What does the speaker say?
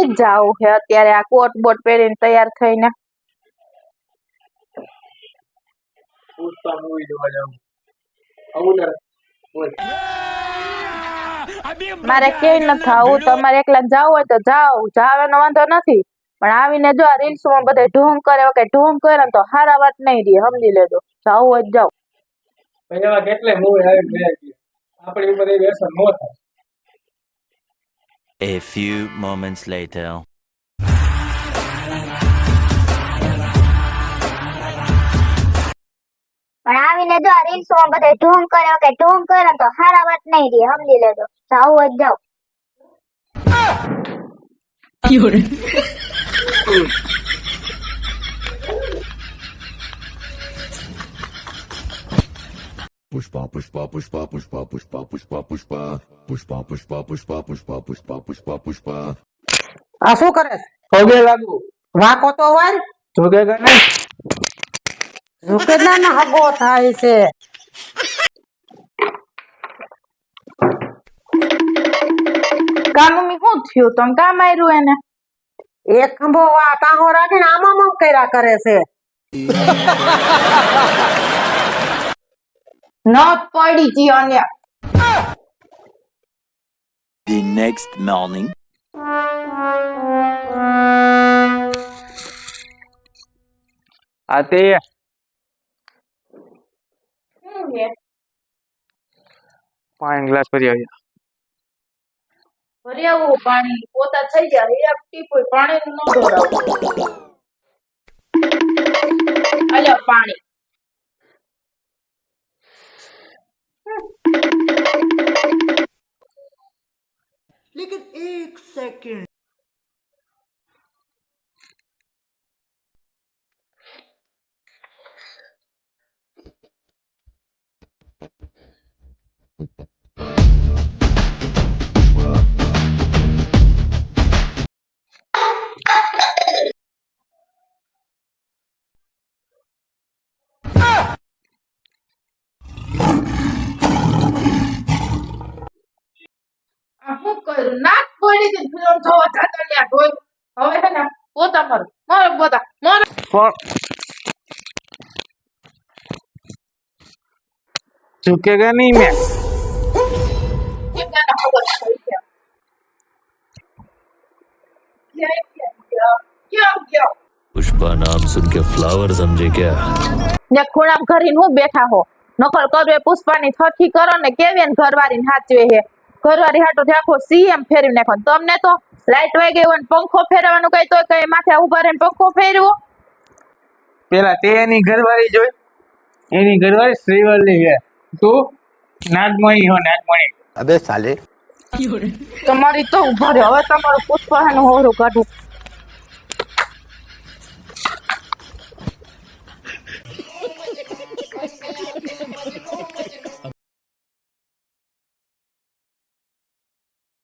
જ જાવ છે અત્યારે આ કોટ બોટ પહેરીને તૈયાર થઈને પુષ્પા મૂવી જોવા જાઉં આવું તારે બોલ મારે ક્યાંય નથી આવું તમારે એકલા જાવ હોય તો જાઓ જાવાનો વાંધો નથી પણ આવીને જો આ રીલ્સ માં બધા ઢોંગ કરે કે ઢોંગ કરે ને તો હારા વાત નહીં રહે સમજી લેજો જાવ હોય જાવ એવા કેટલાય મૂવી આવી ગયા છે આપણી ઉપર એ અસર ન થાય. A few moments later. પણ આવીને જો આ રીલ્સ માં બધા ઢોંગ કરે કે ઢોંગ કરે તો હારા વાત નહીં રહે સમજી લેજો જાવ જ જાવ. Pushpa pushpa pushpa pushpa pushpa pushpa pushpa pushpa pushpa pushpa pushpa pushpa pushpa pushpa. આ શું કરે પગે લાગુ વાકો તો વાર જોગેગા નહીં ઝુકેલા ના હગો થાય છે કાનુમી શું થયું તમે કામ આવ્યું એને એક ખંભો કાહો રાખીને આમાં મમ કર્યા કરે છે નોટ પડી જી અને The next morning. આતે પાણી ગ્લાસ ભરી આવ્યા ભરી આવું પાણી પોતા થઈ જાય એક ટીપું પાણી ન ઢોળાવું અલ્યા પાણી लेकिन एक सेकंड શું કર્યું નાક પડી હતી ફિલ્મ જોવા જતા ત્યાં ઢોલ હવે છે ને પોતા મારો મારો પોતા મારો झुकेगा नहीं मैं કેટલાને ખબર પડી ક્યાં पुष्पा नाम सुन के फ्लावर समझे क्या? ને ખૂણામ કરીને હું બેઠા હો નકલ કરો એ પુષ્પાની થઠી કરો ને કેવી ને ઘરવાળીને હાચવે હે ઘરવાળી હાટો આખો સીએમ ફેરવી નાખો તમને તો લાઈટ વહી ગઈ હોય ને પંખો ફેરવાનું કઈ તો કઈ માથે ઉભા રહીને પંખો ફેરવો પેલા તે એની ઘરવાળી જોઈ એની ઘરવાળી શ્રીવલ્લી છે તું નાગમણી હો નાગમણી अबे साले તમારી તો ઉભા રહ્યો હવે તમારું પુષ્પા નું હોરું કાઢું